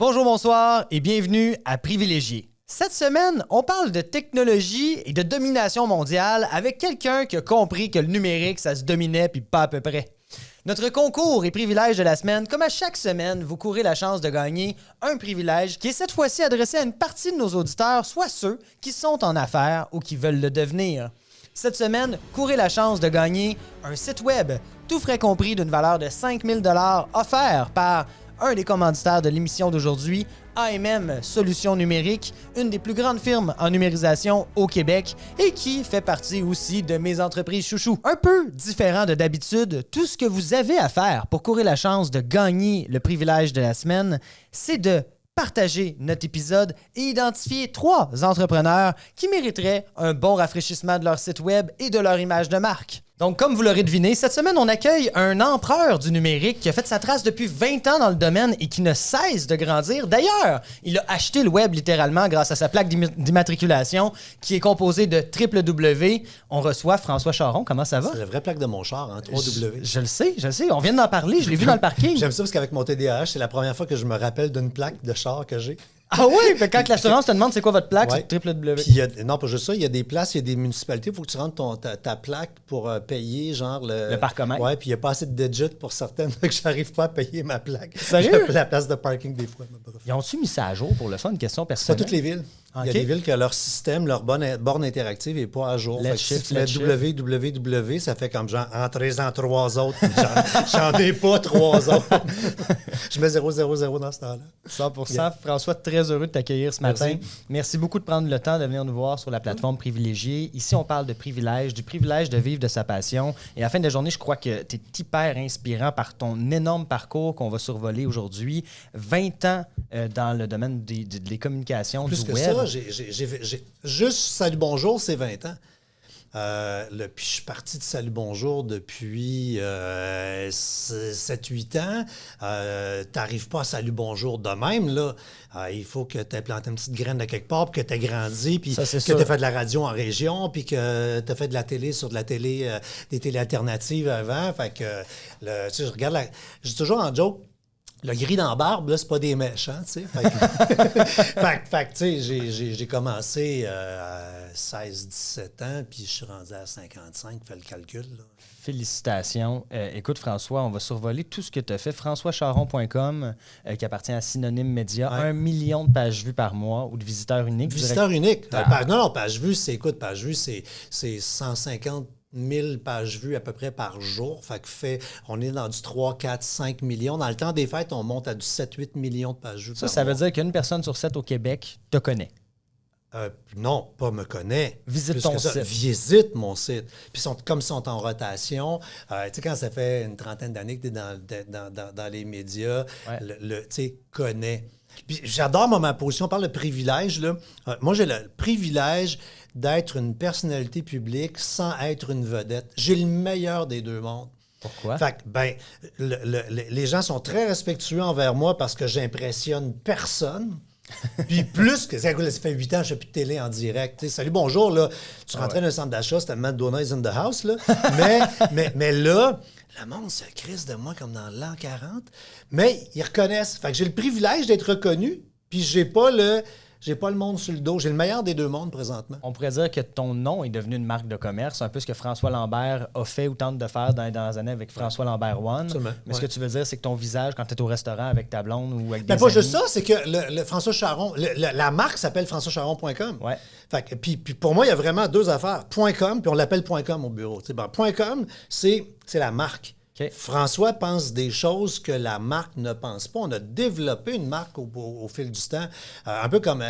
Bonjour, bonsoir et bienvenue à Privilégié. Cette semaine, on parle de technologie et de domination mondiale avec quelqu'un qui a compris que le numérique, ça se dominait puis pas à peu près. Notre concours et privilège de la semaine, comme à chaque semaine, vous courez la chance de gagner un privilège qui est cette fois-ci adressé à une partie de nos auditeurs, soit ceux qui sont en affaires ou qui veulent le devenir. Cette semaine, courez la chance de gagner un site web, tout frais compris d'une valeur de 5 000 $ offert par un des commanditaires de l'émission d'aujourd'hui, AMM Solutions Numériques, une des plus grandes firmes en numérisation au Québec et qui fait partie aussi de mes entreprises chouchous. Un peu différent de d'habitude, tout ce que vous avez à faire pour courir la chance de gagner le privilège de la semaine, c'est de partager notre épisode et identifier 3 entrepreneurs qui mériteraient un bon rafraîchissement de leur site web et de leur image de marque. Donc, comme vous l'aurez deviné, cette semaine, on accueille un empereur du numérique qui a fait sa trace depuis 20 ans dans le domaine et qui ne cesse de grandir. D'ailleurs, il a acheté le web littéralement grâce à sa plaque d'immatriculation qui est composée de www. On reçoit François Charon. Comment ça va? C'est la vraie plaque de mon char, hein, 3W. Je le sais. On vient d'en parler. Je l'ai vu dans le parking. J'aime ça parce qu'avec mon TDAH, c'est la première fois que je me rappelle d'une plaque de char que j'ai. Ah oui? Fait quand l'assurance te demande c'est quoi votre plaque, ouais. c'est www. Puis non, pas juste ça, il y a des places, il y a des municipalités, il faut que tu rentres ta plaque pour payer, genre le parcomètre. Ouais, puis il n'y a pas assez de digits pour certaines, que j'arrive pas à payer ma plaque. Sérieux? La place de parking des fois. Ils ont-tu mis ça à jour pour le fun? Une question personnelle? C'est pas toutes les villes. Il y a des villes que leur système, leur borne interactive n'est pas à jour. Fait que si tu mets www, ça fait comme genre, entrez-en 3 autres. J'en ai pas 3 autres. Je mets 000 dans ce temps-là. 100%. Yeah. François, très heureux de t'accueillir ce matin. Merci beaucoup de prendre le temps de venir nous voir sur la plateforme Privilégié. Ici, on parle de privilège, du privilège de vivre de sa passion. Et à la fin de la journée, je crois que tu es hyper inspirant par ton énorme parcours qu'on va survoler aujourd'hui. 20 ans dans le domaine des communications, plus du que web. Ça, j'ai juste Salut Bonjour, c'est 20 ans. Puis je suis parti de Salut Bonjour depuis 7-8 ans. T'arrives pas à Salut Bonjour de même, là. Il faut que tu aies planté une petite graine de quelque part, puis que tu aies grandi, puis que tu aies fait de la radio en région, puis que tu as fait de la télé sur de la télé, des télés alternatives avant. Fait que, tu sais, je regarde j'ai toujours en joke. Le gris dans la barbe, là, c'est pas des méchants, tu sais. Fait que tu sais, j'ai commencé à 16-17 ans, puis je suis rendu à 55, fais le calcul, là. Félicitations. Écoute, François, on va survoler tout ce que tu as fait. FrançoisCharon.com, qui appartient à Synonyme Média, 1 million de pages vues par mois ou de visiteurs uniques. Visiteurs uniques. Non, pages vues, page vue, c'est 150 1000 pages vues à peu près par jour. Fait que on est dans du 3, 4, 5 millions. Dans le temps des fêtes, on monte à du 7, 8 millions de pages vues. Ça veut dire qu'une personne sur 7 au Québec te connaît. Non, pas me connaît. Visite ton site. Visite mon site. Puis comme ils sont en rotation, tu sais, quand ça fait une trentaine d'années que tu es dans les médias, tu sais, connais. Puis j'adore ma position. On parle de privilège, là. Moi, j'ai le privilège d'être une personnalité publique sans être une vedette. J'ai le meilleur des deux mondes. Pourquoi? Fait que, les gens sont très respectueux envers moi parce que j'impressionne personne. Puis plus que ça fait 8 ans que je fais plus de télé en direct. T'sais, salut, bonjour, là. Tu rentrais dans un centre d'achat, c'était McDonald's in the house, là. mais là, le monde se crisse de moi comme dans l'an 40. Mais ils reconnaissent. Fait que j'ai le privilège d'être reconnu, puis j'ai pas le monde sur le dos. J'ai le meilleur des deux mondes présentement. On pourrait dire que ton nom est devenu une marque de commerce, un peu ce que François Lambert a fait ou tente de faire dans les dernières années avec François Lambert One. Mais ce que tu veux dire, c'est que ton visage, quand tu es au restaurant avec ta blonde ou avec des amis... pas juste ça, c'est que le François Charon, la marque s'appelle FrançoisCharon.com. Ouais. Puis pour moi, il y a vraiment 2 affaires. .com, puis on l'appelle .com au bureau. .com, c'est la marque. Okay. François pense des choses que la marque ne pense pas. On a développé une marque au fil du temps. Un peu comme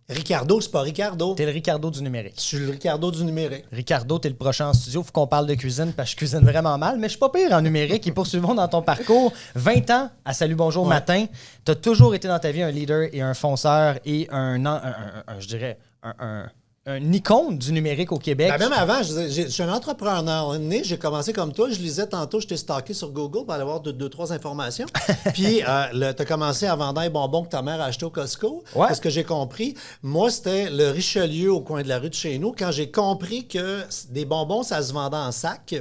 Ricardo, c'est pas Ricardo. T'es le Ricardo du numérique. Je suis le Ricardo du numérique. Ricardo, t'es le prochain en studio. Faut qu'on parle de cuisine parce que je cuisine vraiment mal, mais je suis pas pire en numérique. Et poursuivons dans ton parcours. 20 ans à Salut Bonjour Matin. T'as toujours été dans ta vie un leader et un fonceur et je dirais, un icône du numérique au Québec. Même avant, je suis un entrepreneur né. J'ai commencé comme toi. Je lisais tantôt, je t'ai stalké sur Google pour aller voir 2-3 informations. Puis, tu as commencé à vendre des bonbons que ta mère a achetés au Costco. Ouais. Parce que j'ai compris. Moi, c'était le Richelieu au coin de la rue de chez nous. Quand j'ai compris que des bonbons, ça se vendait en sac,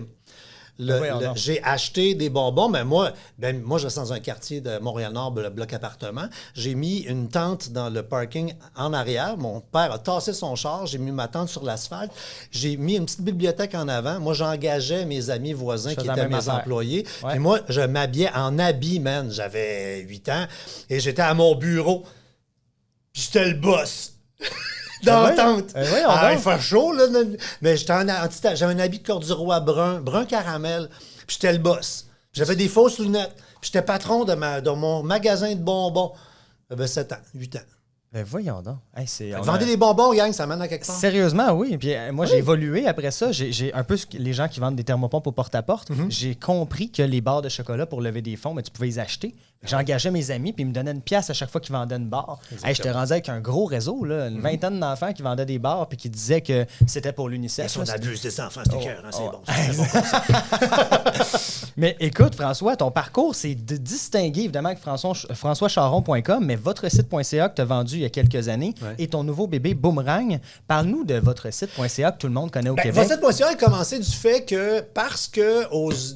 J'ai acheté des bonbons, mais moi, je reste dans un quartier de Montréal-Nord, le bloc appartement. J'ai mis une tente dans le parking en arrière. Mon père a tassé son char. J'ai mis ma tente sur l'asphalte. J'ai mis une petite bibliothèque en avant. Moi, j'engageais mes amis voisins qui étaient mes employés. Ouais. Puis moi, je m'habillais en habit, man. J'avais 8 ans et j'étais à mon bureau. J'étais le boss. Dans la tente. Il fait chaud, là. Mais j'avais un habit de corduroy brun caramel. Puis j'étais le boss. J'avais des fausses lunettes. Puis j'étais patron de mon magasin de bonbons. J'avais 7 ans, 8 ans. Ben voyons donc. Hey, vendez des bonbons, gang, ça mène à quelque part. Sérieusement, oui. Puis moi, j'ai évolué après ça. J'ai un peu les gens qui vendent des thermopompes au porte-à-porte. J'ai compris que les barres de chocolat pour lever des fonds, mais tu pouvais les acheter. J'engageais mes amis, puis ils me donnaient une pièce à chaque fois qu'ils vendaient une barre. Hey, j'étais rendu avec un gros réseau, là, une vingtaine d'enfants qui vendaient des barres, puis qui disaient que c'était pour l'UNICEF. Si on abuse des enfants, c'est cœur, hein, c'est bon. Mais écoute, François, ton parcours, c'est de distinguer évidemment avec françoischaron.com, mais votre site.ca que tu as vendu il y a quelques années et ton nouveau bébé Boomerang. Parle-nous de votre site.ca que tout le monde connaît au Québec. Votre site.ca a commencé du fait que, parce que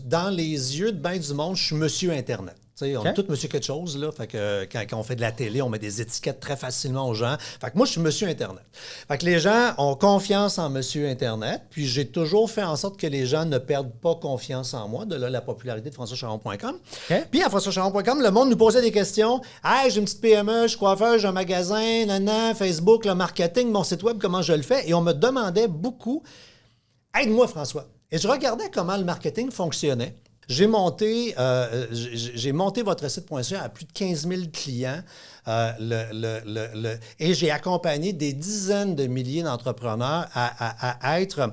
dans les yeux de bien du monde, je suis monsieur Internet. On est tous monsieur quelque chose, là. Fait que quand on fait de la télé, on met des étiquettes très facilement aux gens. Fait que moi, je suis monsieur Internet. Fait que les gens ont confiance en monsieur Internet, puis j'ai toujours fait en sorte que les gens ne perdent pas confiance en moi, de là la popularité de françoischaron.com. Puis à françoischaron.com, le monde nous posait des questions. « Hey, j'ai une petite PME, je suis coiffeur, j'ai un magasin, Facebook, le marketing, mon site web, comment je le fais? » Et on me demandait beaucoup « Aide-moi, François. » Et je regardais comment le marketing fonctionnait. J'ai monté votre site.ca à plus de 15 000 clients et j'ai accompagné des dizaines de milliers d'entrepreneurs à être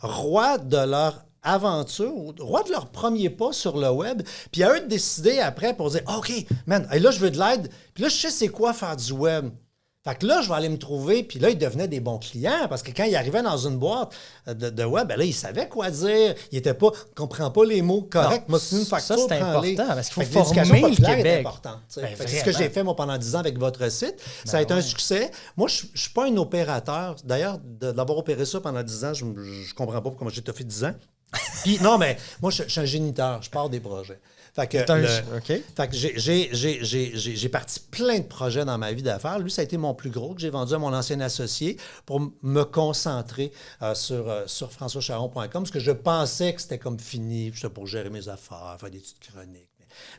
rois de leur aventure, rois de leur premier pas sur le web, puis à eux de décider après pour dire « OK, man, et là, je veux de l'aide, puis là, je sais c'est quoi faire du web. » Fait que là, je vais aller me trouver, puis là, ils devenaient des bons clients, parce que quand ils arrivaient dans une boîte de web, ben là, ils savaient quoi dire. Ils étaient pas, comprend pas les mots corrects. Moi, c'est une facture. Ça, c'est important, parce qu'il faut former le Québec. Est important, c'est ce que j'ai fait, moi, pendant 10 ans avec votre site. Ça a été un succès. Moi, je suis pas un opérateur. D'ailleurs, d'avoir opéré ça pendant 10 ans, je comprends pas comment j'ai fait 10 ans. Puis, non, mais moi, je suis un géniteur. Je pars des projets. Fait que j'ai parti plein de projets dans ma vie d'affaires. Lui, ça a été mon plus gros que j'ai vendu à mon ancien associé pour me concentrer sur françoischaron.com parce que je pensais que c'était comme fini. J'étais pour gérer mes affaires, faire des petites chroniques.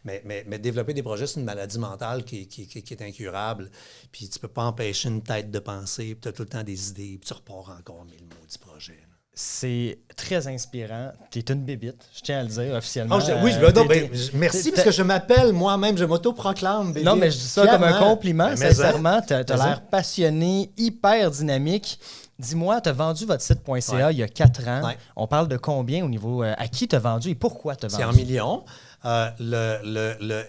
Mais développer des projets, c'est une maladie mentale qui est incurable. Puis tu peux pas empêcher une tête de penser. Puis tu as tout le temps des idées. Puis tu repars encore 1000 maudits projets. C'est très inspirant. Tu es une bébite, je tiens à le dire officiellement. Merci, parce que je m'appelle moi-même, je m'auto-proclame bébite. Non, mais je dis ça comme un compliment, sincèrement. Tu as l'air passionné, hyper dynamique. Dis-moi, tu as vendu votre site.ca il y a 4 ans. Ouais. On parle de combien au niveau... à qui tu as vendu et pourquoi tu as vendu? C'est en millions.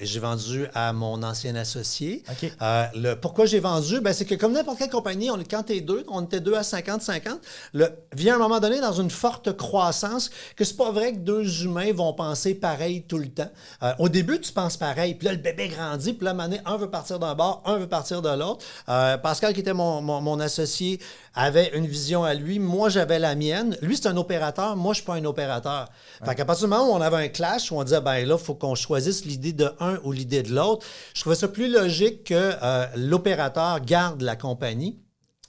J'ai vendu à mon ancien associé. Okay. Pourquoi j'ai vendu? C'est que comme n'importe quelle compagnie, quand t'es deux, on était 2 à 50-50, vient un moment donné dans une forte croissance que c'est pas vrai que 2 humains vont penser pareil tout le temps. Au début, tu penses pareil, puis là, le bébé grandit, puis là, un veut partir d'un bord, un veut partir de l'autre. Pascal, qui était mon associé, avait une vision à lui. Moi, j'avais la mienne. Lui, c'est un opérateur. Moi, je suis pas un opérateur. Ouais. Fait qu'à partir du moment où on avait un clash, où on disait, là, il faut qu'on choisisse l'idée de un ou l'idée de l'autre, je trouvais ça plus logique que l'opérateur garde la compagnie.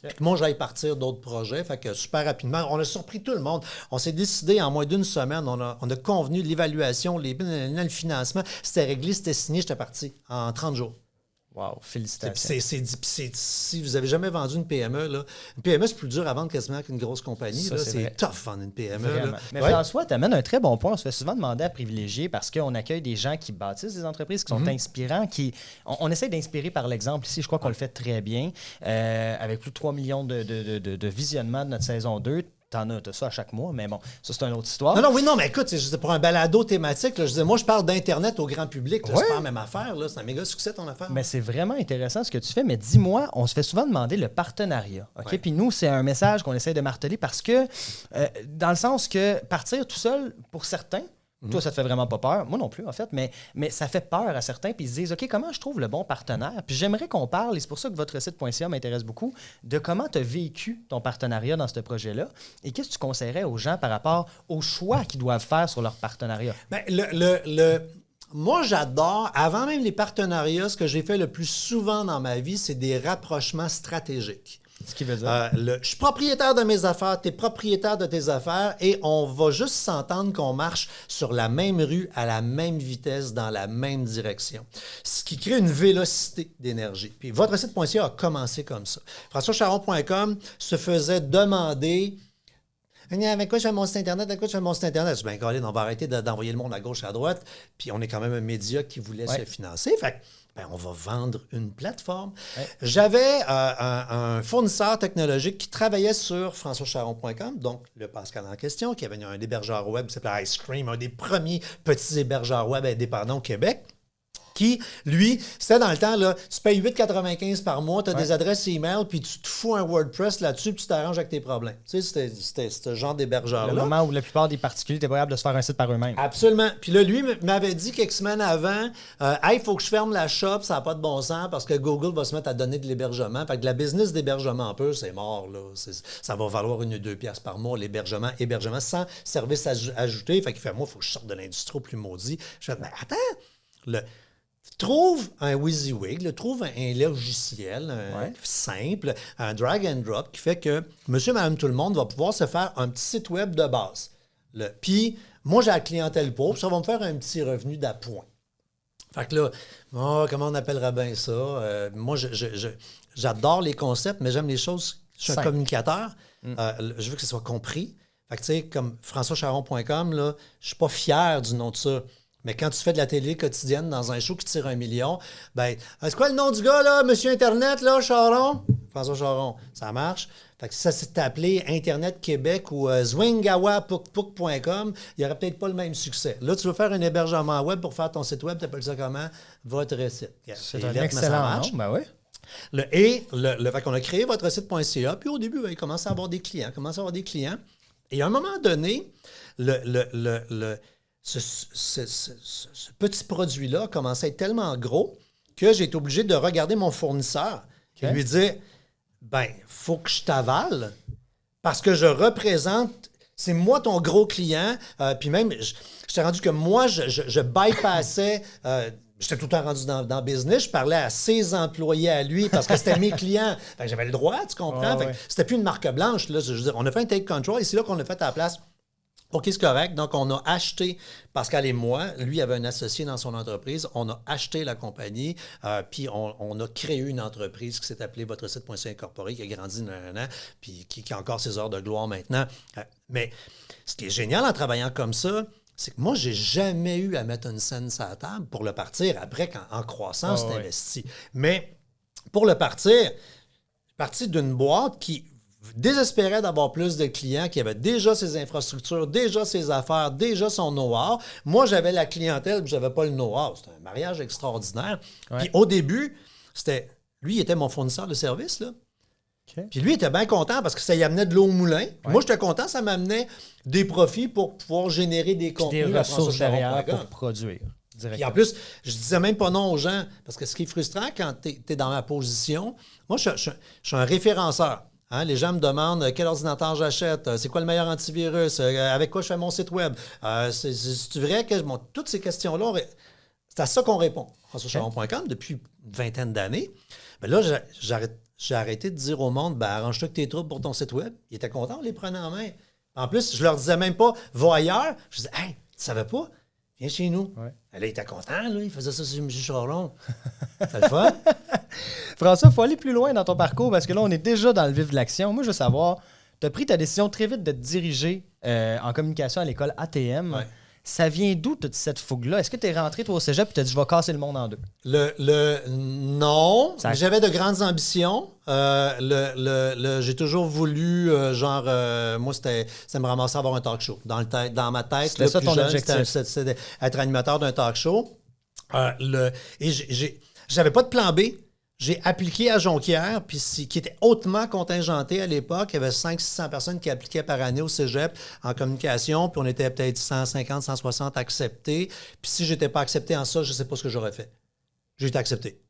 Okay. Moi, j'allais partir d'autres projets. Fait que super rapidement, on a surpris tout le monde. On s'est décidé en moins d'1 semaine, on a convenu l'évaluation, le financement. C'était réglé, c'était signé, j'étais parti en 30 jours. Wow, félicitations. Si vous avez jamais vendu une PME, là, une PME, c'est plus dur à vendre quasiment qu'une grosse compagnie. Ça, c'est tough vendre une PME. Là. Mais François, tu amènes un très bon point. On se fait souvent demander à privilégier parce qu'on accueille des gens qui bâtissent des entreprises, qui sont inspirants, on essaie d'inspirer par l'exemple ici. Je crois qu'on le fait très bien. Avec plus de 3 millions de visionnements de notre saison 2. T'as ça à chaque mois, mais bon, ça, c'est une autre histoire. Non, mais écoute, pour un balado thématique, là, moi, je parle d'Internet au grand public. Là, c'est pas la même affaire. Là, c'est un méga succès, ton affaire. Mais c'est vraiment intéressant ce que tu fais. Mais dis-moi, on se fait souvent demander le partenariat. OK? Puis nous, c'est un message qu'on essaie de marteler parce que, dans le sens que partir tout seul, pour certains, Toi, ça te fait vraiment pas peur. Moi non plus, en fait, mais ça fait peur à certains, puis ils se disent, OK, comment je trouve le bon partenaire? Puis j'aimerais qu'on parle, et c'est pour ça que votre site.ca m'intéresse beaucoup, de comment tu as vécu ton partenariat dans ce projet-là, et qu'est-ce que tu conseillerais aux gens par rapport aux choix qu'ils doivent faire sur leur partenariat? Bien, moi, j'adore, avant même les partenariats, ce que j'ai fait le plus souvent dans ma vie, c'est des rapprochements stratégiques. Ce qui veut dire? Je suis propriétaire de mes affaires, tu es propriétaire de tes affaires et on va juste s'entendre qu'on marche sur la même rue, à la même vitesse, dans la même direction. Ce qui crée une vélocité d'énergie. Puis votre site.ca a commencé comme ça. FrançoisCharron.com se faisait demander... Avec quoi je fais mon site Internet? Avec quoi je fais mon site Internet? Je dis, bien, Colin, on va arrêter d'envoyer le monde à gauche et à droite. Puis on est quand même un média qui voulait se financer. Fait que, on va vendre une plateforme. Ouais. J'avais un fournisseur technologique qui travaillait sur FrançoisCharron.com, donc le Pascal en question, qui avait un hébergeur web qui s'appelait Ice Cream, un des premiers petits hébergeurs web indépendants au Québec. Qui, lui, c'était dans le temps, là, tu payes 8,95 par mois, tu as des adresses email, puis tu te fous un WordPress là-dessus, puis tu t'arranges avec tes problèmes. Tu sais, c'était ce genre d'hébergeur-là. Le moment où la plupart des particuliers étaient capables de se faire un site par eux-mêmes. Absolument. Puis là, lui m'avait dit quelques semaines avant, hey, il faut que je ferme la shop, ça n'a pas de bon sens, parce que Google va se mettre à donner de l'hébergement. Fait que la business d'hébergement un peu, c'est mort, là. Ça va valoir 1 ou 2 piastres par mois, l'hébergement sans service ajouté. Fait qu'il fait, moi, il faut que je sorte de l'industrie au plus maudit. Je fais, mais attends, trouve un WYSIWYG, trouve un logiciel simple, un drag and drop qui fait que monsieur, madame, tout le monde va pouvoir se faire un petit site web de base. Puis, moi, j'ai la clientèle pauvre, ça va me faire un petit revenu d'appoint. Fait que là, comment on appellera bien ça? Moi, j'adore les concepts, mais j'aime les choses. Je suis un communicateur. Je veux que ça soit compris. Fait que, tu sais, comme FrançoisCharron.com, là, je suis pas fier du nom de ça. Mais quand tu fais de la télé quotidienne dans un show qui tire 1 million, ben, c'est quoi le nom du gars, là, Monsieur Internet, là, Charron? François Charron. Ça marche. Fait que si ça s'était appelé Internet Québec ou zwingawapukpuk.com, il n'y aurait peut-être pas le même succès. Là, tu veux faire un hébergement web pour faire ton site web, tu appelles ça comment? Votre site. C'est un excellent nom, ben oui. Fait qu'on a créé votre site.ca, puis au début, il commence à avoir des clients, Et à un moment donné, ce petit produit-là commençait à être tellement gros que j'ai été obligé de regarder mon fournisseur et lui dire, ben, faut que je t'avale parce que je représente, c'est moi ton gros client. Puis même, je t'ai rendu que moi, je bypassais... J'étais tout le temps rendu dans business. Je parlais à ses employés à lui parce que c'était mes clients. Fait que j'avais le droit, tu comprends? C'était plus une marque blanche. Là. Je veux dire, on a fait un take control et c'est là qu'on a fait à la place. OK, c'est correct. Donc, on a acheté, Pascal et moi, lui avait un associé dans son entreprise, on a acheté la compagnie, puis on a créé une entreprise qui s'est appelée Votre site.ca Incorporé, qui a grandi dans un an, puis qui a encore ses heures de gloire maintenant. Mais ce qui est génial en travaillant comme ça, c'est que moi, j'ai jamais eu à mettre une scène sur la table pour le partir. Après, en croissance, c'est investi. Mais pour le partir, je suis parti d'une boîte qui désespérait d'avoir plus de clients, qui avaient déjà ses infrastructures, déjà ses affaires, déjà son know-how. Moi, j'avais la clientèle, puis je n'avais pas le know-how. C'était un mariage extraordinaire. Puis au début, lui, il était mon fournisseur de services, là. Okay. Puis lui, il était bien content parce que ça y amenait de l'eau au moulin. Moi, j'étais content, ça m'amenait des profits pour pouvoir générer des contenus. Des ressources derrière pour produire. Puis en plus, je disais même pas non aux gens, parce que ce qui est frustrant quand tu es dans ma position, moi, je suis un référenceur. Hein, les gens me demandent quel ordinateur j'achète, c'est quoi le meilleur antivirus, avec quoi je fais mon site web. C'est vrai que toutes ces questions-là, c'est à ça qu'on répond. FrançoisCharron.com depuis une vingtaine d'années. Mais là, j'ai arrêté de dire au monde, arrange-toi avec tes troubles pour ton site web. Ils étaient contents, on les prenait en main. En plus, je leur disais même pas, va ailleurs. Je disais, hey, tu savais pas? Viens chez nous. Ouais. Là, il était content, là, il faisait ça sur M. Charron. C'est le fun. François, il faut aller plus loin dans ton parcours parce que là, on est déjà dans le vif de l'action. Moi, je veux savoir, tu as pris ta décision très vite de te diriger en communication à l'école ATM. Ouais. Ça vient d'où toute cette fougue-là? Est-ce que tu es rentré toi au cégep et tu as dit je vais casser le monde en deux? Non. J'avais de grandes ambitions. J'ai toujours voulu, moi, c'était me ramasser à avoir un talk show. Dans ma tête, c'était ça ton objectif? C'était être animateur d'un talk show. Et j'avais pas de plan B. j'ai appliqué à Jonquière, puis qui était hautement contingenté à l'époque. Il y avait 500-600 personnes qui appliquaient par année au cégep en communication, puis on était peut-être 150, 160 acceptés. Puis si je n'étais pas accepté en ça, je ne sais pas ce que j'aurais fait. J'ai été accepté.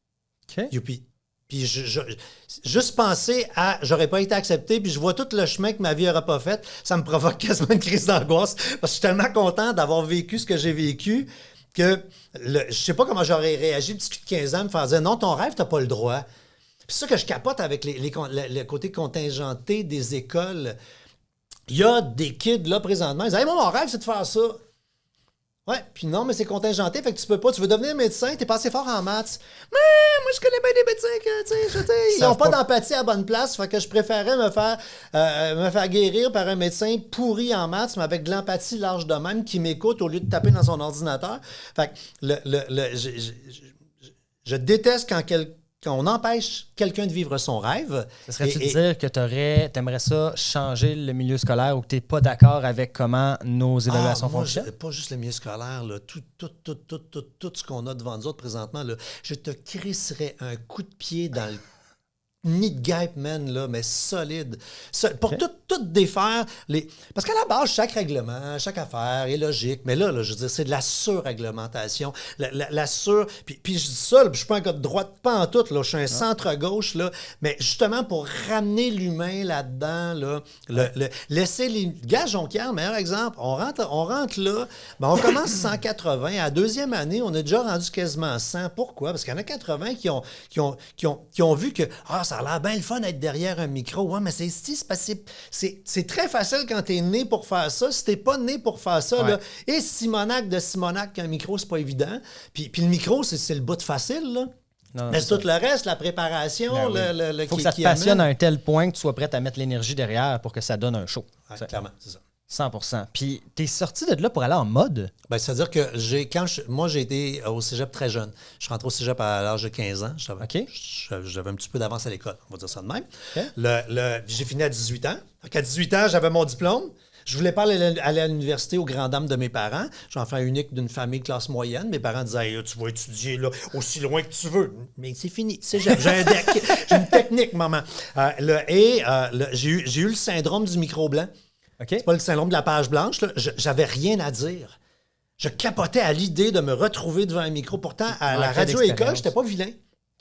OK. Youpi. Puis juste penser à j'aurais pas été accepté, puis je vois tout le chemin que ma vie n'aurait pas fait, ça me provoque quasiment une crise d'angoisse parce que je suis tellement content d'avoir vécu ce que j'ai vécu que je sais pas comment j'aurais réagi, petit cul de 15 ans, me faire dire non, ton rêve, t'as pas le droit. Puis c'est ça que je capote avec le côté contingenté des écoles. Il y a des kids là présentement, ils disent hey, moi, mon rêve, c'est de faire ça. Ouais, puis non, mais c'est contingenté, fait que tu peux pas. Tu veux devenir médecin, t'es pas assez fort en maths. Mais moi, je connais bien des médecins que, tu sais, ils n'ont pas d'empathie à la bonne place, fait que je préférais me faire guérir par un médecin pourri en maths, mais avec de l'empathie large de même, qui m'écoute au lieu de taper dans son ordinateur. Fait que je déteste quand on empêche quelqu'un de vivre son rêve. Ça serait-tu de dire que t'aimerais ça changer le milieu scolaire ou que t'es pas d'accord avec comment nos évaluations fonctionnent? Pas juste le milieu scolaire, là, tout ce qu'on a devant nous autres présentement, là, je te crisserais un coup de pied dans le nid de guêpe, man, là, mais solide. Pour tout défaire. Parce qu'à la base, chaque règlement, chaque affaire est logique. Mais là, je veux dire, c'est de la surréglementation. Puis je dis ça, je suis pas un gars de droite, pas en tout. Là, je suis un centre-gauche. Là, mais justement, pour ramener l'humain là-dedans, laisser les... Gars, Jonquière, meilleur exemple. On rentre là, on commence 180. À la deuxième année, on est déjà rendu quasiment 100. Pourquoi? Parce qu'il y en a 80 qui ont vu que ça a l'air bien le fun d'être derrière un micro. Ouais, mais c'est très facile quand t'es né pour faire ça. Si t'es pas né pour faire ça, là, et Simonac de Simonac qu'un micro, c'est pas évident. Puis le micro, c'est le bout de facile, là. Non, mais c'est tout le reste, la préparation, Il faut que ça te passionne à un tel point que tu sois prêt à mettre l'énergie derrière pour que ça donne un show. Ouais, clairement, c'est ça. 100%. Puis, t'es sorti de là pour aller en mode? Bien, c'est-à-dire que moi, j'ai été au cégep très jeune. Je suis rentré au cégep à l'âge de 15 ans. J'avais un petit peu d'avance à l'école, on va dire ça de même. Okay. J'ai fini à 18 ans. À 18 ans, j'avais mon diplôme. Je voulais pas aller à l'université aux grandes dames de mes parents. Je suis enfant unique d'une famille classe moyenne. Mes parents disaient hey, « Tu vas étudier là, aussi loin que tu veux. » Mais c'est fini. J'ai un deck. J'ai une technique, maman. J'ai eu le syndrome du micro blanc. Okay. C'est pas le syndrome de la page blanche. Là. J'avais rien à dire. Je capotais à l'idée de me retrouver devant un micro. Pourtant, à la radio-école, j'étais pas vilain.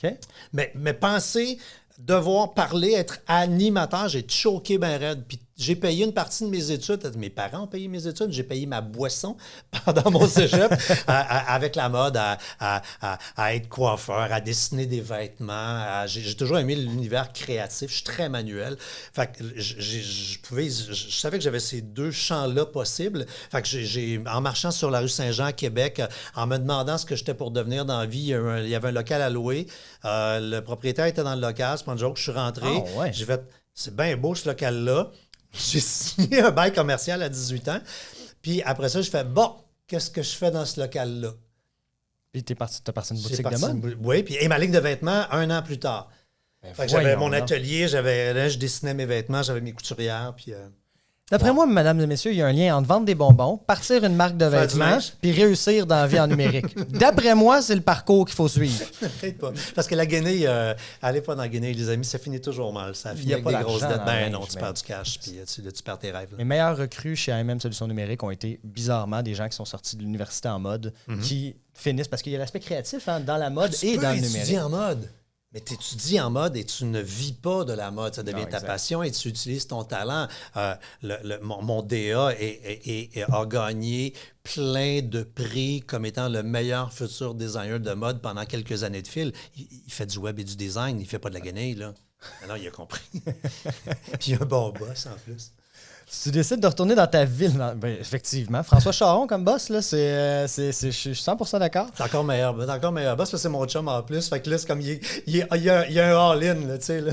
Okay. Mais penser devoir parler, être animateur, j'ai choqué ben raide. Puis j'ai payé une partie de mes études. Mes parents ont payé mes études. J'ai payé ma boisson pendant mon cégep avec la mode, à être coiffeur, à dessiner des vêtements. J'ai toujours aimé l'univers créatif. Je suis très manuel. Fait que je savais que j'avais ces deux champs-là possibles. Fait que en marchant sur la rue Saint-Jean à Québec, en me demandant ce que j'étais pour devenir dans la vie, il y avait un local à louer. Le propriétaire était dans le local. C'est pas une joke. Je suis rentré. Oh, ouais. J'ai fait, c'est bien beau ce local-là. J'ai signé un bail commercial à 18 ans. Puis après ça, je fais bon, qu'est-ce que je fais dans ce local-là? Puis t'as parti une boutique de mode? Oui, et ma ligne de vêtements 1 an plus tard. Fait que j'avais mon atelier, je dessinais mes vêtements, j'avais mes couturières. Puis, d'après moi, mesdames et messieurs, il y a un lien entre vendre des bonbons, partir une marque de vêtements, puis réussir dans la vie en numérique. D'après moi, c'est le parcours qu'il faut suivre. Peut-être pas. Parce que la guenille, allez pas dans la guenille, les amis, ça finit toujours mal. Ça finit avec des grosses dettes. Ben non, tu perds du cash, puis tu perds tes rêves. Là. Les meilleurs recrues chez AMM Solutions numériques ont été bizarrement des gens qui sont sortis de l'université en mode, qui finissent, parce qu'il y a l'aspect créatif dans la mode et dans le numérique. Tu étudies en mode. Mais tu étudies en mode et tu ne vis pas de la mode. Ça devient ta passion et tu utilises ton talent. Mon DA a gagné plein de prix comme étant le meilleur futur designer de mode pendant quelques années de fil. Il fait du web et du design. Il fait pas de la guenille, là. Non, il a compris. Puis il a un bon boss, en plus. Si tu décides de retourner dans ta ville, effectivement, François Charon comme boss, là, je suis 100% d'accord. C'est encore meilleur boss, c'est mon chum en plus. Fait que là, c'est comme il y a un all-in, là, tu sais.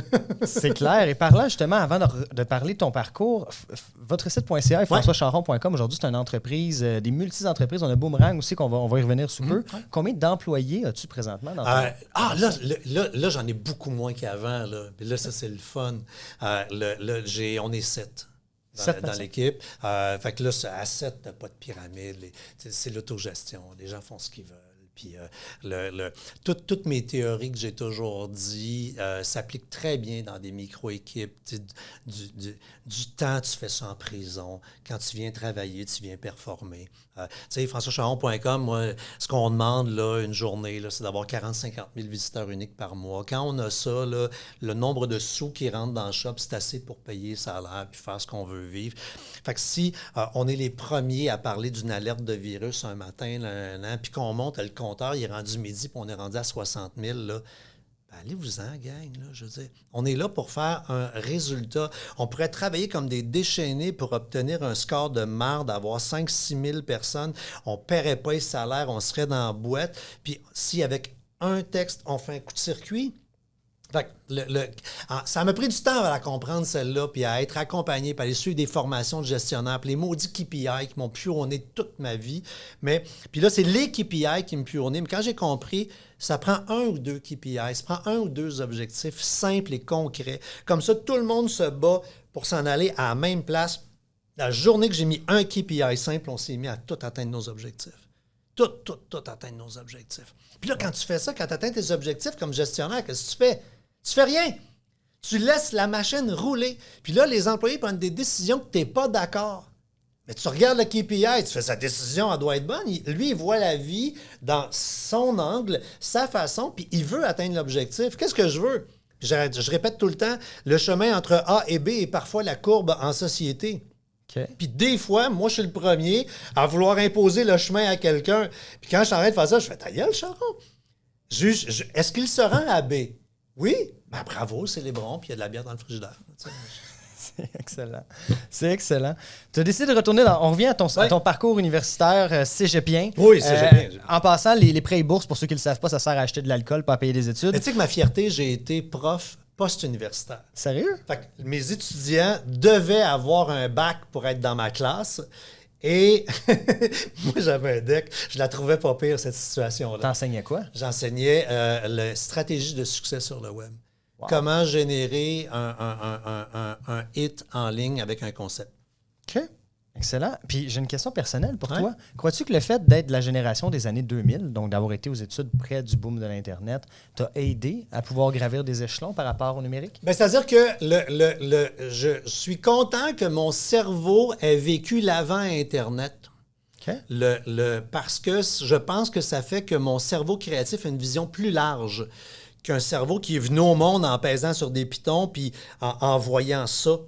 C'est clair. Et parlant justement, avant de parler de ton parcours, votre site.ca et françoischaron.com, aujourd'hui, c'est une entreprise, des multi-entreprises. On a Boomerang aussi, on va y revenir sous peu. Ouais. Combien d'employés as-tu présentement dans ton là, j'en ai beaucoup moins qu'avant. Là, ça, c'est le fun. On est 7. Dans l'équipe. Fait que là, à 7, t'as pas de pyramide. C'est l'autogestion. Les gens font ce qu'ils veulent. Puis toutes mes théories que j'ai toujours dit s'appliquent très bien dans des micro-équipes. Du temps, tu fais ça en prison. Quand tu viens travailler, tu viens performer. Tu sais, françoischaron.com, moi, ce qu'on demande là, une journée, là, c'est d'avoir 40-50 000 visiteurs uniques par mois. Quand on a ça, là, le nombre de sous qui rentrent dans le shop, c'est assez pour payer le salaire puis faire ce qu'on veut vivre. Fait que si on est les premiers à parler d'une alerte de virus un matin, puis qu'on monte le compteur, il est rendu midi, puis on est rendu à 60 000, là, ben allez-vous-en, gang, là, je veux dire. On est là pour faire un résultat. On pourrait travailler comme des déchaînés pour obtenir un score de marde, avoir 5-6 000 personnes. On ne paierait pas les salaires, on serait dans la boîte. Puis si avec un texte, on fait un coup de circuit, fait que ça m'a pris du temps à la comprendre, celle-là, puis à être accompagné, puis à aller suivre des formations de gestionnaire, puis les maudits KPI qui m'ont pionné toute ma vie. Mais, puis là, c'est les KPI qui me pionnaient. Mais quand j'ai compris, ça prend 1 ou 2 KPI, ça prend 1 ou 2 objectifs simples et concrets. Comme ça, tout le monde se bat pour s'en aller à la même place. La journée que j'ai mis un KPI simple, on s'est mis à tout atteindre nos objectifs. Tout atteindre nos objectifs. Puis là, quand tu fais ça, quand tu atteins tes objectifs comme gestionnaire, qu'est-ce que tu fais? Tu fais rien. Tu laisses la machine rouler. Puis là, les employés prennent des décisions que tu n'es pas d'accord. Mais tu regardes le KPI, tu fais sa décision, elle doit être bonne. Lui, il voit la vie dans son angle, sa façon, puis il veut atteindre l'objectif. Qu'est-ce que je veux? Je répète tout le temps, le chemin entre A et B est parfois la courbe en société. Okay. Puis des fois, moi, je suis le premier à vouloir imposer le chemin à quelqu'un. Puis quand je t'arrête de faire ça, je fais « Ta gueule, Charon! » Est-ce qu'il se rend à B? Oui? Ben bravo, célébrons, puis il y a de la bière dans le frigidaire. C'est excellent. C'est excellent. Tu as décidé de retourner on revient à ton parcours universitaire cégepien. Oui, cégepien. En passant, les prêts et bourses, pour ceux qui ne le savent pas, ça sert à acheter de l'alcool, pas à payer des études. Mais tu sais que ma fierté, j'ai été prof post-universitaire. Sérieux? Fait que mes étudiants devaient avoir un bac pour être dans ma classe. Et moi, j'avais un deck. Je la trouvais pas pire, cette situation-là. T'enseignais quoi? J'enseignais la stratégie de succès sur le web. Wow. Comment générer un hit en ligne avec un concept. OK. Excellent. Puis j'ai une question personnelle pour toi. Crois-tu que le fait d'être de la génération des années 2000, donc d'avoir été aux études près du boom de l'Internet, t'a aidé à pouvoir gravir des échelons par rapport au numérique? Bien, c'est-à-dire que je suis content que mon cerveau ait vécu l'avant-Internet. Okay. Parce que je pense que ça fait que mon cerveau créatif a une vision plus large qu'un cerveau qui est venu au monde en pesant sur des pitons puis en voyant ça.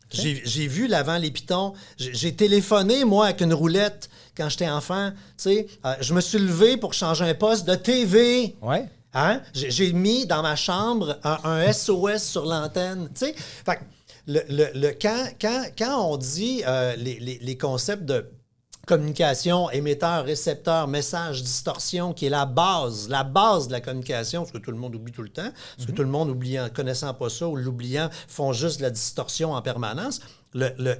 Okay. J'ai vu l'avant les pitons. J'ai téléphoné, moi, avec une roulette quand j'étais enfant. Je me suis levé pour changer un poste de TV. Ouais. Hein? J'ai mis dans ma chambre un SOS sur l'antenne. Fait que quand on dit les concepts de communication, émetteur, récepteur, message, distorsion, qui est la base de la communication, ce que tout le monde oublie tout le temps, parce que tout le monde, connaissant pas ça ou l'oubliant, font juste de la distorsion en permanence. Ben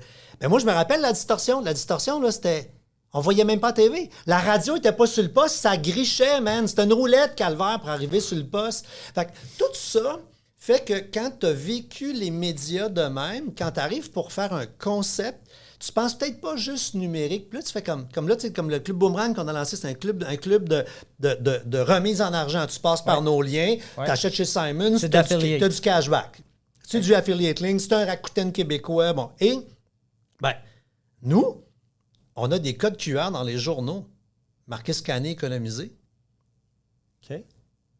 moi, je me rappelle la distorsion. La distorsion, là, c'était... On voyait même pas la TV. La radio était pas sur le poste, ça grichait, man. C'était une roulette calvaire pour arriver sur le poste. Fait que tout ça fait que quand tu as vécu les médias de même, quand tu arrives pour faire un concept, tu penses peut-être pas juste numérique. Puis là, tu fais comme là, tu sais, comme le Club Boomerang qu'on a lancé, c'est un club de remise en argent. Tu passes par nos liens, tu achètes chez Simon, tu as du cashback. C'est du affiliate link, c'est un Rakuten québécois. Bon. Et, nous, on a des codes QR dans les journaux, marqués scanner, économiser. OK.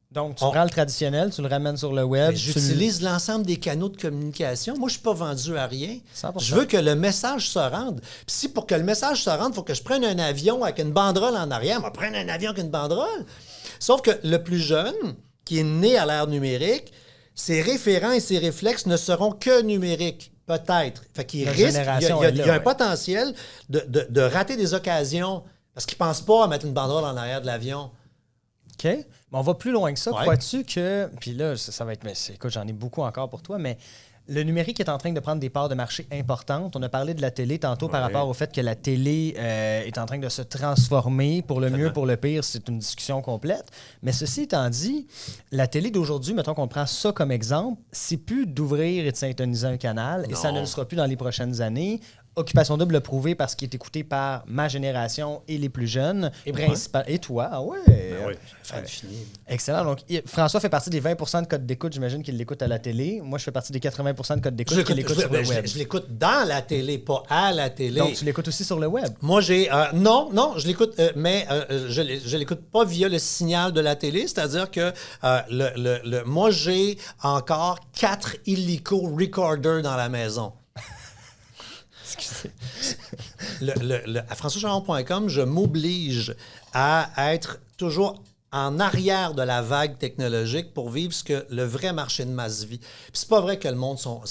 Donc, tu prends le traditionnel, tu le ramènes sur le web. J'utilise l'ensemble des canaux de communication. Moi, je ne suis pas vendu à rien. 100%. Je veux que le message se rende. Puis si pour que le message se rende, il faut que je prenne un avion avec une banderole en arrière. Je vais prendre un avion avec une banderole. Sauf que le plus jeune, qui est né à l'ère numérique, ses référents et ses réflexes ne seront que numériques. Peut-être. Fait qu'il risque, il y a un potentiel de rater des occasions parce qu'il ne pense pas à mettre une banderole en arrière de l'avion. OK. Mais on va plus loin que ça. Ouais. Crois-tu que... Puis là, ça va être... Écoute, j'en ai beaucoup encore pour toi, mais le numérique est en train de prendre des parts de marché importantes. On a parlé de la télé tantôt par rapport au fait que la télé est en train de se transformer. Pour le mieux, pour le pire, c'est une discussion complète. Mais ceci étant dit, la télé d'aujourd'hui, mettons qu'on prend ça comme exemple, c'est plus d'ouvrir et de syntoniser un canal, et ça ne le sera plus dans les prochaines années. Occupation Double l'a prouvé parce qu'il est écouté par ma génération et les plus jeunes. Et toi, ah ouais. Oui, fan fini. Excellent. Donc, François fait partie des 20% de code d'écoute, j'imagine qu'il l'écoute à la télé. Moi, je fais partie des 80% de code d'écoute qu'il écoute sur le web. Je l'écoute dans la télé, pas à la télé. Donc, tu l'écoutes aussi sur le web? Moi, non, je l'écoute, mais je l'écoute pas via le signal de la télé. C'est-à-dire que moi, j'ai encore 4 illico recorders dans la maison. Excusez. À françoischaron.com, je m'oblige à être toujours en arrière de la vague technologique pour vivre ce que le vrai marché de masse vit. Puis c'est pas vrai que le monde sont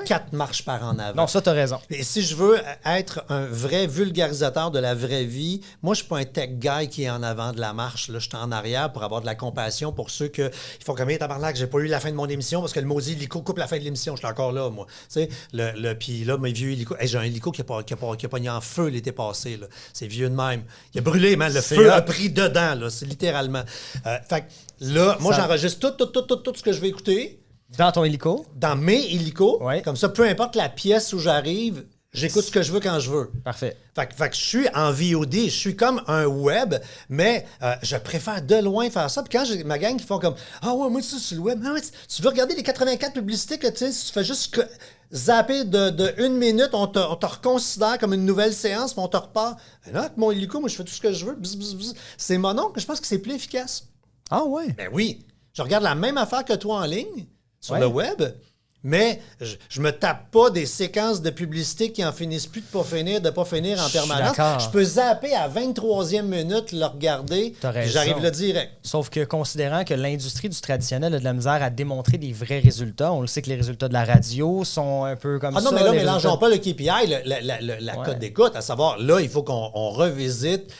4 marches par en avant. Non, ça, t'as raison. Et si je veux être un vrai vulgarisateur de la vraie vie, moi, je suis pas un tech guy qui est en avant de la marche. Là, je suis en arrière pour avoir de la compassion pour ceux qui font comme « tabarnak, j'ai pas eu la fin de mon émission parce que le maudit hélico coupe la fin de l'émission. » Je suis encore là, moi. Tu sais, puis là, mes vieux hélicos... Hey, j'ai un hélico qui a pogné en feu l'été passé. Là. C'est vieux de même. Il a brûlé, man. Le feu a pris dedans. Là. C'est littéralement... fait que là, moi, j'enregistre tout ce que je vais écouter. Dans ton hélico? Dans mes hélicos. Ouais. Comme ça, peu importe la pièce où j'arrive, j'écoute ce que je veux quand je veux. Parfait. Fait que je suis en VOD, je suis comme un web, mais je préfère de loin faire ça. Puis quand j'ai ma gang qui font comme « Ah ouais, moi, ça, sur le web. Ah, ouais, tu veux regarder les 84 publicités que tu fais juste zapper de 1 minute, on te reconsidère comme une nouvelle séance, puis on te repart. Et là, avec mon hélico, moi, je fais tout ce que je veux. Bzz, bzz, bzz. C'est mon oncle, je pense que c'est plus efficace. Ah ouais? Ben oui. Je regarde la même affaire que toi en ligne, sur le web, mais je me tape pas des séquences de publicité qui en finissent plus de pas finir en permanence. Je peux zapper à 23e minute, le regarder, puis j'arrive là direct. Sauf que considérant que l'industrie du traditionnel a de la misère à démontrer des vrais résultats, on le sait que les résultats de la radio sont un peu comme ça. Ah non, mais là, mélangeons pas le KPI, la cote d'écoute, à savoir, là, il faut qu'on revisite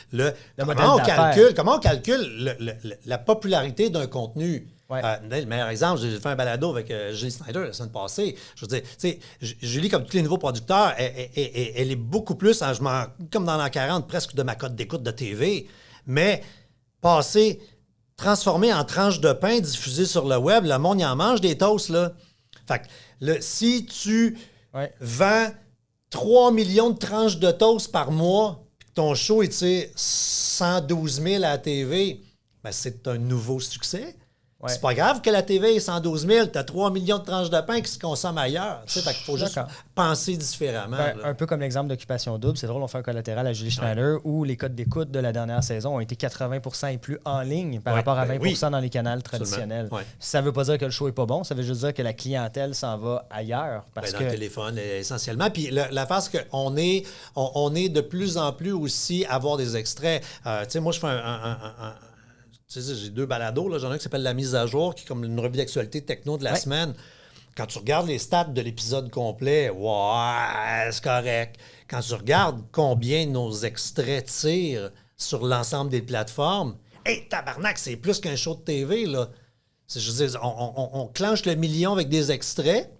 comment on calcule la popularité d'un contenu. Ouais. Le meilleur exemple, j'ai fait un balado avec Julie Snyder la semaine passée. Je veux dire, tu sais, Julie, comme tous les nouveaux producteurs, elle est beaucoup plus, comme dans l'an 40, presque de ma cote d'écoute de TV, mais transformée en tranches de pain diffusées sur le web, le monde y en mange des toasts, là. Fait que si tu vends 3 millions de tranches de toast par mois, puis que ton show est 112 000 à la TV, ben c'est un nouveau succès. Ouais. C'est pas grave que la TV est 112 000, tu as 3 millions de tranches de pain qui se consomment ailleurs. Fait qu'il faut juste penser différemment. Un peu comme l'exemple d'Occupation Double, c'est drôle, on fait un collatéral à Julie Schneider où les codes d'écoute de la dernière saison ont été 80% et plus en ligne par rapport à 20% dans les canaux traditionnels. Ça veut pas dire que le show est pas bon, ça veut juste dire que la clientèle s'en va ailleurs. Parce dans le téléphone, essentiellement. Puis l'affaire, c'est qu'on est de plus en plus aussi à avoir des extraits. Tu sais, moi, je fais tu sais, j'ai 2 balados. Là. J'en ai un qui s'appelle La mise à jour, qui est comme une revue d'actualité techno de la semaine. Quand tu regardes les stats de l'épisode complet, c'est correct. Quand tu regardes combien nos extraits tirent sur l'ensemble des plateformes, tabarnak, c'est plus qu'un show de TV, là. Je veux dire, on clenche le million avec des extraits.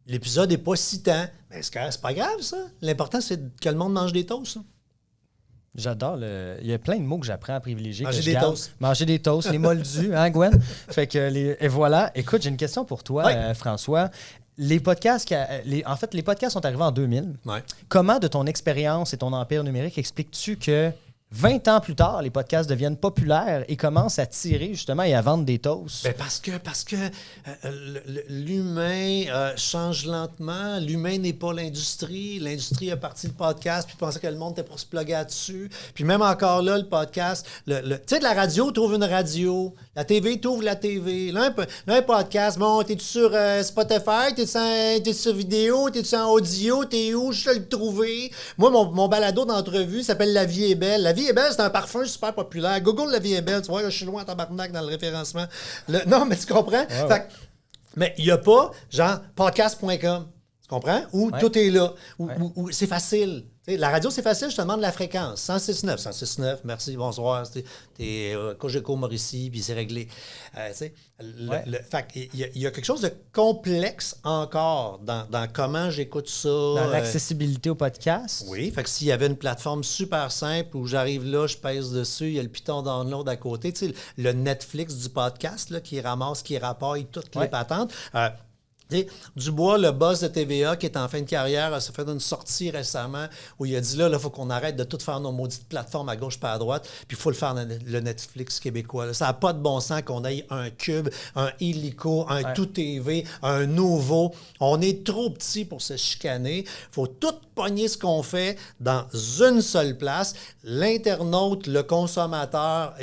L'épisode n'est pas si tant. Mais c'est pas grave, ça. L'important, c'est que le monde mange des toasts, ça. J'adore il y a plein de mots que j'apprends à privilégier. Manger des toasts, les moldus, hein, Gwen? Fait que et voilà. Écoute, j'ai une question pour toi, François. Les podcasts, les podcasts sont arrivés en 2000. Ouais. Comment, de ton expérience et ton empire numérique, expliques-tu que 20 ans plus tard, les podcasts deviennent populaires et commencent à tirer justement et à vendre des toasts? Ben parce que l'humain change lentement. L'humain n'est pas l'industrie. L'industrie a parti le podcast puis pensait que le monde était pour se plugger là-dessus. Puis même encore là, le podcast, tu sais, de la radio, tu ouvres une radio. La TV, tu ouvres la TV. Là, un podcast, bon, t'es-tu sur Spotify? T'es-tu sur vidéo? T'es-tu en audio? T'es où? Je vais le trouver. Moi, mon balado d'entrevue s'appelle La vie est belle. La vie est belle, c'est un parfum super populaire. Google La vie est belle. Tu vois, là, je suis loin en tabarnak dans le référencement. Non, mais tu comprends? Wow. Fait, mais il n'y a pas, genre, podcast.com. Tu comprends? Où tout est là. Où c'est facile. T'sais, la radio, c'est facile, je te demande la fréquence. 106.9. 106.9, merci, bonsoir. T'es Cogeco Mauricie, puis c'est réglé. Fait il y a quelque chose de complexe encore dans comment j'écoute ça. Dans l'accessibilité au podcast? Oui, fait que s'il y avait une plateforme super simple où j'arrive là, je pèse dessus, il y a le Python download à côté, tu sais, le Netflix du podcast là, qui ramasse, qui rapporte toutes les patentes. Dubois, le boss de TVA, qui est en fin de carrière, s'est fait une sortie récemment où il a dit là, il faut qu'on arrête de tout faire nos maudites plateformes à gauche pas à droite, puis il faut le faire le Netflix québécois. Là. Ça n'a pas de bon sens qu'on ait un Cube, un Illico, un Tout TV, un Nouveau. On est trop petit pour se chicaner. Il faut tout pogner ce qu'on fait dans une seule place. L'internaute, le consommateur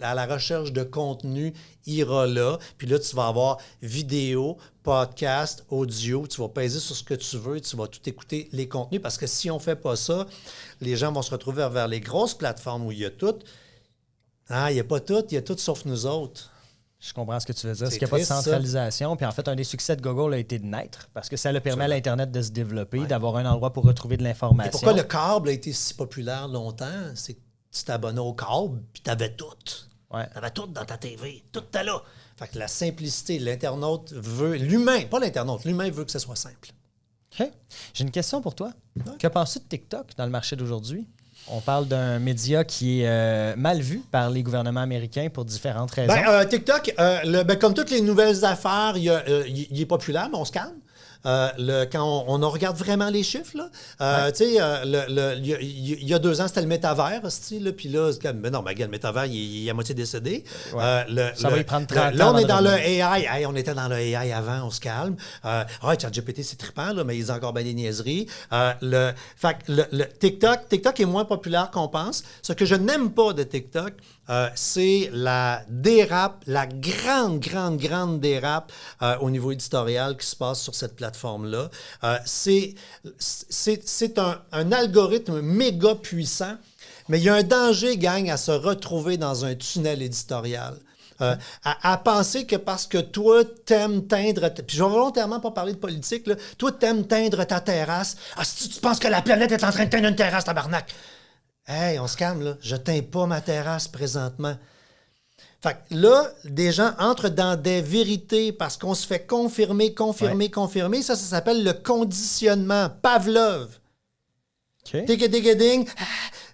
à la recherche de contenu ira là. Puis là, tu vas avoir vidéo, podcast, audio. Tu vas peser sur ce que tu veux et tu vas tout écouter les contenus. Parce que si on ne fait pas ça, les gens vont se retrouver vers les grosses plateformes où il y a tout. Ah, il n'y a pas tout, il y a tout sauf nous autres. Je comprends ce que tu veux dire. C'est qu'il n'y a pas de centralisation. Puis en fait, un des succès de Google a été de naître parce que ça a permis à l'Internet de se développer, d'avoir un endroit pour retrouver de l'information. Et pourquoi le câble a été si populaire longtemps? C'est que tu t'abonnais au câble puis tu avais tout. Ouais. Tu avais tout dans ta TV. Tout était là. Fait que la simplicité, l'internaute veut... L'humain, pas l'internaute, l'humain veut que ce soit simple. OK. J'ai une question pour toi. Ouais. Que penses-tu de TikTok dans le marché d'aujourd'hui? On parle d'un média qui est mal vu par les gouvernements américains pour différentes raisons. TikTok, comme toutes les nouvelles affaires, il est populaire, mais on se calme. Quand on regarde vraiment les chiffres, là, tu sais, il y a 2 ans, c'était le métavers, puis là, mais non, le métavers, il est à moitié décédé. Ouais. Ça va y prendre 30 ans. Là, on est dans le AI. Hey, on était dans le AI avant, on se calme. ChatGPT, c'est trippant, là, mais ils ont encore bien des niaiseries. Fait que le TikTok est moins populaire qu'on pense. Ce que je n'aime pas de TikTok, c'est la dérape, la grande dérape au niveau éditorial qui se passe sur cette plateforme-là. C'est un algorithme méga puissant, mais il y a un danger, gang, à se retrouver dans un tunnel éditorial. À penser que parce que toi, t'aimes teindre... Puis je vais volontairement pas parler de politique, là. Toi, t'aimes teindre ta terrasse. Ah, si tu penses que la planète est en train de teindre une terrasse, tabarnak! Hey, on se calme, là. Je teins pas ma terrasse présentement. Fait que là, des gens entrent dans des vérités parce qu'on se fait confirmer. Ça s'appelle le conditionnement. Pavlov. Okay. Tic-a-dig-a-ding.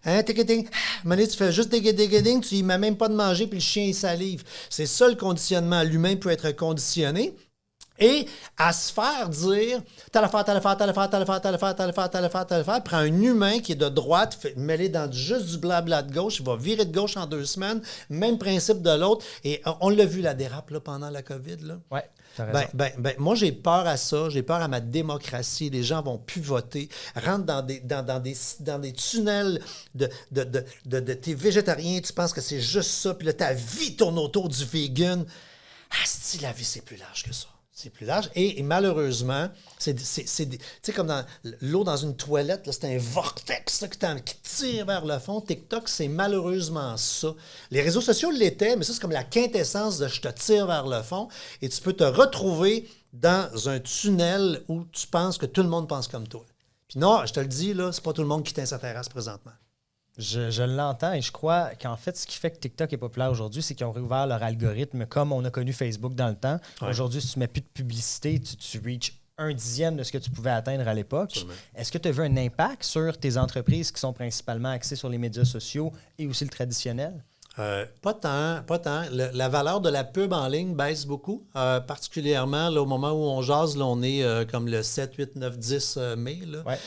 Tic-a-ding. Tu fais juste tic-a-dig-a-ding, tu ne mets même pas de manger, puis le chien, il salive. C'est ça le conditionnement. L'humain peut être conditionné. Et à se faire dire, t'as l'affaire, prend un humain qui est de droite, mêlé dans juste du blabla de gauche, il va virer de gauche en 2 semaines, même principe de l'autre. Et on l'a vu, la dérape là, pendant la COVID. Oui, t'as raison. Moi, j'ai peur à ça, j'ai peur à ma démocratie. Les gens vont plus voter, rentrent dans des tunnels de t'es végétarien, tu penses que c'est juste ça, puis là, ta vie tourne autour du vegan. Si la vie, c'est plus large que ça. C'est plus large. Et malheureusement, c'est tu sais, comme dans l'eau dans une toilette, là, c'est un vortex là, qui tire vers le fond. TikTok, c'est malheureusement ça. Les réseaux sociaux l'étaient, mais ça, c'est comme la quintessence de « je te tire vers le fond » et tu peux te retrouver dans un tunnel où tu penses que tout le monde pense comme toi. Puis non, je te le dis, là, c'est pas tout le monde qui teint sa terrasse présentement. Je l'entends et je crois qu'en fait, ce qui fait que TikTok est populaire aujourd'hui, c'est qu'ils ont réouvert leur algorithme comme on a connu Facebook dans le temps. Ouais. Aujourd'hui, si tu ne mets plus de publicité, tu reaches 1/10 de ce que tu pouvais atteindre à l'époque. Absolument. Est-ce que tu as vu un impact sur tes entreprises qui sont principalement axées sur les médias sociaux et aussi le traditionnel? Pas tant. La valeur de la pub en ligne baisse beaucoup, particulièrement là, au moment où on jase, là, on est comme le 7, 8, 9, 10 mai. Là. Ouais.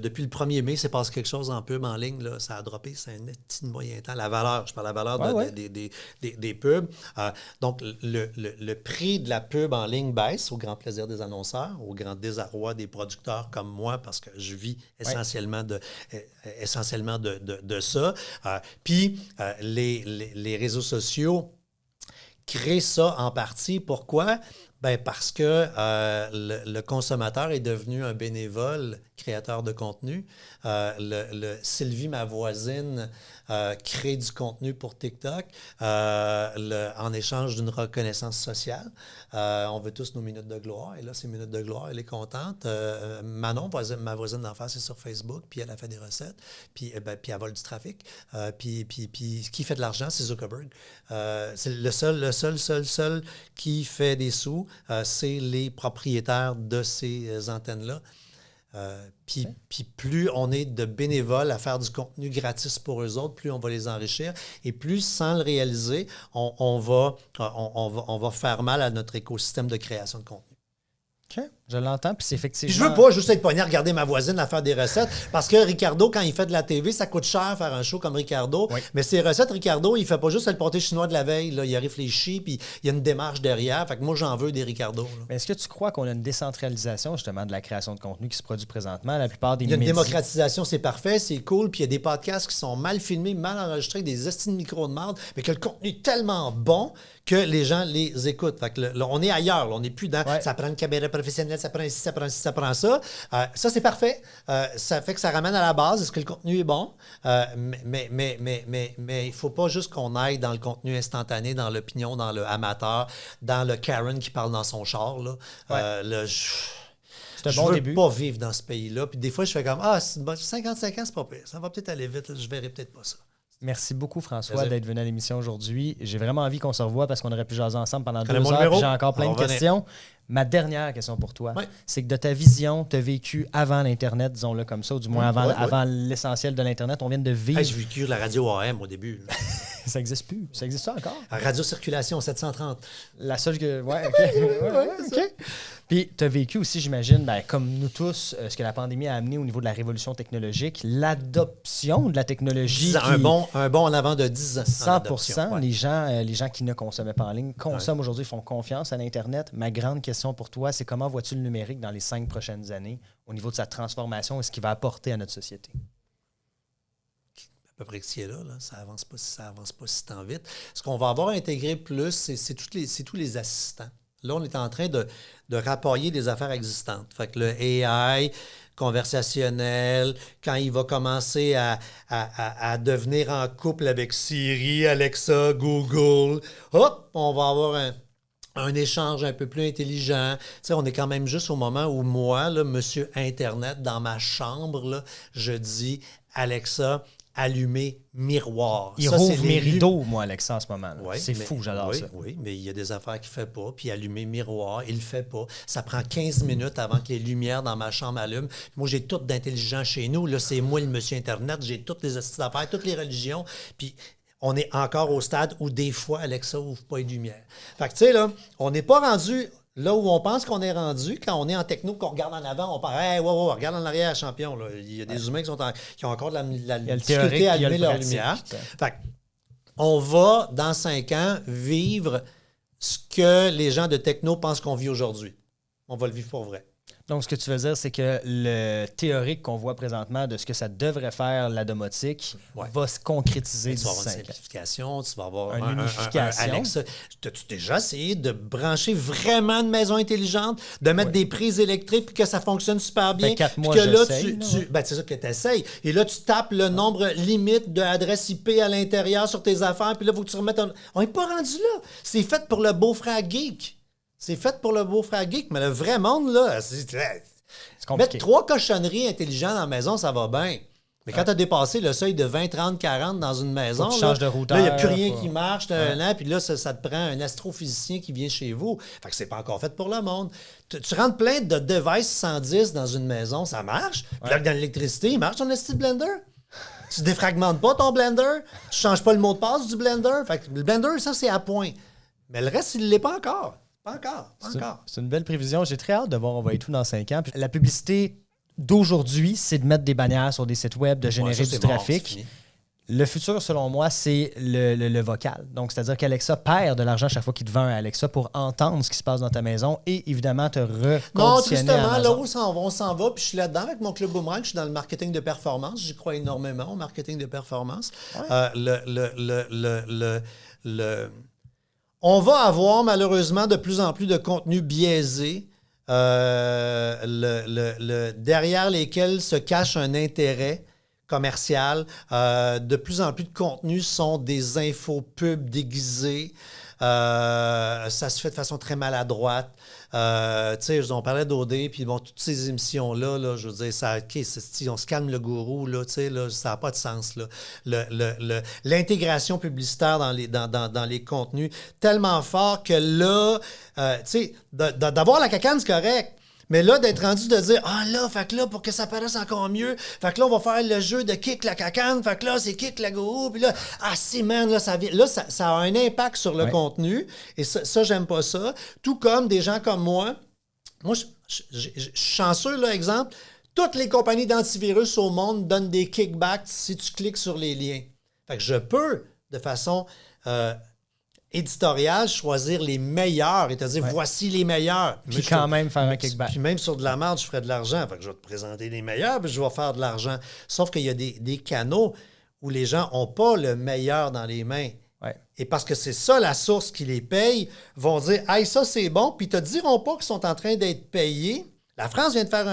Depuis le 1er mai, c'est passé quelque chose en pub en ligne. Là, ça a droppé, c'est un petit moyen temps. La valeur, je parle de la valeur des pubs. Donc, le prix de la pub en ligne baisse au grand plaisir des annonceurs, au grand désarroi des producteurs comme moi, parce que je vis essentiellement de ça. Puis, les réseaux sociaux créent ça en partie. Pourquoi? Parce que le consommateur est devenu un bénévole créateur de contenu. Sylvie, ma voisine, crée du contenu pour TikTok en échange d'une reconnaissance sociale. On veut tous nos minutes de gloire. Et là, ces minutes de gloire, elle est contente. Manon, ma voisine d'en face, est sur Facebook, puis elle a fait des recettes, puis elle vole du trafic. Puis qui fait de l'argent, c'est Zuckerberg. C'est le seul qui fait des sous, c'est les propriétaires de ces antennes-là. Puis plus on est de bénévoles à faire du contenu gratis pour eux autres, plus on va les enrichir et plus, sans le réaliser, on va faire mal à notre écosystème de création de contenu. OK. Je l'entends, puis c'est effectivement... Puis je veux pas juste être pogné à regarder ma voisine à faire des recettes, parce que Ricardo, quand il fait de la TV, ça coûte cher faire un show comme Ricardo. Oui. Mais ses recettes, Ricardo, il fait pas juste le pâté chinois de la veille. Là. Il a réfléchi, puis il y a une démarche derrière. Fait que moi, j'en veux des Ricardo. Là. Mais est-ce que tu crois qu'on a une décentralisation, justement, de la création de contenu qui se produit présentement? La plupart des Il y a une démocratisation, c'est parfait, c'est cool. Puis il y a des podcasts qui sont mal filmés, mal enregistrés, avec des estimes de micro de marde, mais que le contenu est tellement bon que les gens les écoutent. Fait que là, on est ailleurs. Là. On n'est plus dans ça prend une caméra professionnelle, ça prend ici, ça prend ci, ça prend ça. Ça, c'est parfait. Ça fait que ça ramène à la base. Est-ce que le contenu est bon? Mais il ne faut pas juste qu'on aille dans le contenu instantané, dans l'opinion, dans le amateur, dans le Karen qui parle dans son char. Là. Je ne veux pas vivre dans ce pays-là. Puis des fois, je fais comme 55 ans, c'est pas pire. Ça va peut-être aller vite. Là. Je verrai peut-être pas ça. Merci beaucoup, François, d'être venu à l'émission aujourd'hui. J'ai vraiment envie qu'on se revoie parce qu'on aurait pu jaser ensemble pendant 2 heures. J'ai encore plein de questions. Ma dernière question pour toi, c'est que de ta vision, tu as vécu avant l'Internet, disons-le comme ça, ou du moins avant l'essentiel de l'Internet. On vient de vivre... J'ai vécu la radio AM au début. Ça n'existe plus. Ça existe encore? Radio Circulation 730. La seule que... OK. Puis, tu as vécu aussi, j'imagine, comme nous tous, ce que la pandémie a amené au niveau de la révolution technologique, l'adoption de la technologie. Un bon en avant de 10 ans. 100%. Les gens qui ne consommaient pas en ligne consomment aujourd'hui, font confiance à l'Internet. Ma grande question pour toi, c'est comment vois-tu le numérique dans les 5 prochaines années au niveau de sa transformation et ce qu'il va apporter à notre société? À peu près que c'est là, ça avance pas si tant vite. Ce qu'on va avoir intégré plus, c'est tous les assistants. Là, on est en train de rapporter des affaires existantes. Fait que le AI conversationnel, quand il va commencer à devenir en couple avec Siri, Alexa, Google, hop, on va avoir un échange un peu plus intelligent. Tu sais, on est quand même juste au moment où moi, là, monsieur Internet, dans ma chambre, là, je dis « Alexa, allumer miroir ». Il rouvre mes rideaux, moi, Alexa, en ce moment. C'est fou, j'adore ça. Oui, mais il y a des affaires qu'il ne fait pas. Puis allumer miroir, il ne le fait pas. Ça prend 15 minutes avant que les lumières dans ma chambre allument. Moi, j'ai tout d'intelligent chez nous. Là, c'est moi, le monsieur Internet. J'ai toutes les affaires, toutes les religions. Puis on est encore au stade où des fois, Alexa n'ouvre pas les lumières. Fait que, tu sais, là, on n'est pas rendu là où on pense qu'on est rendu. Quand on est en techno, qu'on regarde en avant, on parle « Hey, regarde en arrière, champion. » Il y a des humains qui ont encore de la difficulté à allumer leur lumière. Fait on va, dans 5 ans, vivre ce que les gens de techno pensent qu'on vit aujourd'hui. On va le vivre pour vrai. Donc, ce que tu veux dire, c'est que le théorique qu'on voit présentement de ce que ça devrait faire la domotique va se concrétiser d'ici 5 ans. Tu vas avoir une simplification, tu vas avoir une unification. Alexa. As-tu déjà essayé de brancher vraiment une maison intelligente, de mettre des prises électriques puis que ça fonctionne super bien? 4 mois, puis que là, j'essaye. C'est ça que tu essayes. Et là, tu tapes le nombre limite d'adresses IP à l'intérieur sur tes affaires, puis là, il faut que tu remettes On n'est pas rendu là. C'est fait pour le beau-frère geek. C'est fait pour le beau-frère geek, mais le vrai monde, là, c'est mettre 3 cochonneries intelligentes dans la maison, ça va bien. Mais quand tu as dépassé le seuil de 20, 30, 40 dans une maison, tu changes de routeur, là, il n'y a plus rien qui marche, puis là, ça te prend un astrophysicien qui vient chez vous. Fait que c'est pas encore fait pour le monde. Tu rentres plein de devices 110 dans une maison, ça marche. Puis là, dans l'électricité, il marche ton esti blender. Tu défragmentes pas ton blender, tu changes pas le mot de passe du blender. Fait que le blender, ça, c'est à point. Mais le reste, il ne l'est pas encore. Pas encore. C'est une belle prévision. J'ai très hâte de voir on va être où dans 5 ans. Puis la publicité d'aujourd'hui, c'est de mettre des bannières sur des sites web, de générer du trafic. Le futur, selon moi, c'est le vocal. Donc, c'est-à-dire qu'Alexa perd de l'argent chaque fois qu'il te vend un Alexa pour entendre ce qui se passe dans ta maison et évidemment te reconditionner. Non, justement, là où on s'en va, puis je suis là-dedans avec mon Club Boomerang, je suis dans le marketing de performance. J'y crois énormément au marketing de performance. On va avoir malheureusement de plus en plus de contenus biaisés derrière lesquels se cache un intérêt commercial. De plus en plus de contenus sont des infopubs déguisés. Ça se fait de façon très maladroite. Tu sais, on parlait d'OD, puis bon, toutes ces émissions-là, là, je veux dire, on se calme le gourou, là, tu sais, là, ça n'a pas de sens, là. L'intégration publicitaire dans les contenus, tellement fort que là, tu sais, d'avoir la cacane, c'est correct. Mais là, d'être rendu de dire « Ah là, fait que là, pour que ça paraisse encore mieux, fait que là, on va faire le jeu de kick la cacane, fait que là, c'est kick la gourou, puis là, c'est man, là, ça a un impact sur le contenu, et ça, j'aime pas ça. Tout comme des gens comme moi, Moi, je suis chanceux, là, exemple. Toutes les compagnies d'antivirus au monde donnent des kickbacks si tu cliques sur les liens. Fait que je peux, de façon éditoriale, choisir les meilleurs et te dire, voici les meilleurs. Puis quand même faire un kickback. Puis même sur de la merde, je ferai de l'argent. Fait que je vais te présenter les meilleurs, puis je vais faire de l'argent. Sauf qu'il y a des canaux où les gens n'ont pas le meilleur dans les mains. Ouais. Et parce que c'est ça la source qui les paye, vont dire « Hey, ça c'est bon », puis ils ne te diront pas qu'ils sont en train d'être payés. La France vient de faire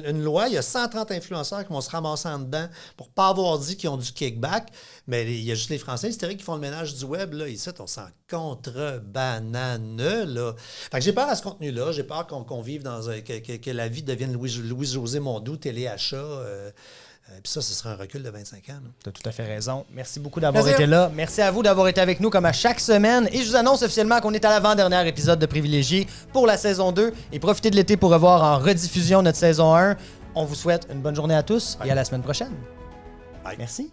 une loi, il y a 130 influenceurs qui vont se ramasser en dedans pour ne pas avoir dit qu'ils ont du kickback, mais il y a juste les Français hystériques qui font le ménage du web. Là. Ici, on s'en contre-banane. Là. Fait que j'ai peur à ce contenu-là, j'ai peur qu'on vive dans que la vie devienne Louis-José Mondou, téléachat. Puis ça, ce sera un recul de 25 ans. Tu as tout à fait raison. Merci beaucoup d'avoir été là. Merci à vous d'avoir été avec nous comme à chaque semaine. Et je vous annonce officiellement qu'on est à l'avant-dernier épisode de Privilégiés pour la saison 2. Et profitez de l'été pour revoir en rediffusion notre saison 1. On vous souhaite une bonne journée à tous et à la semaine prochaine. Bye. Merci.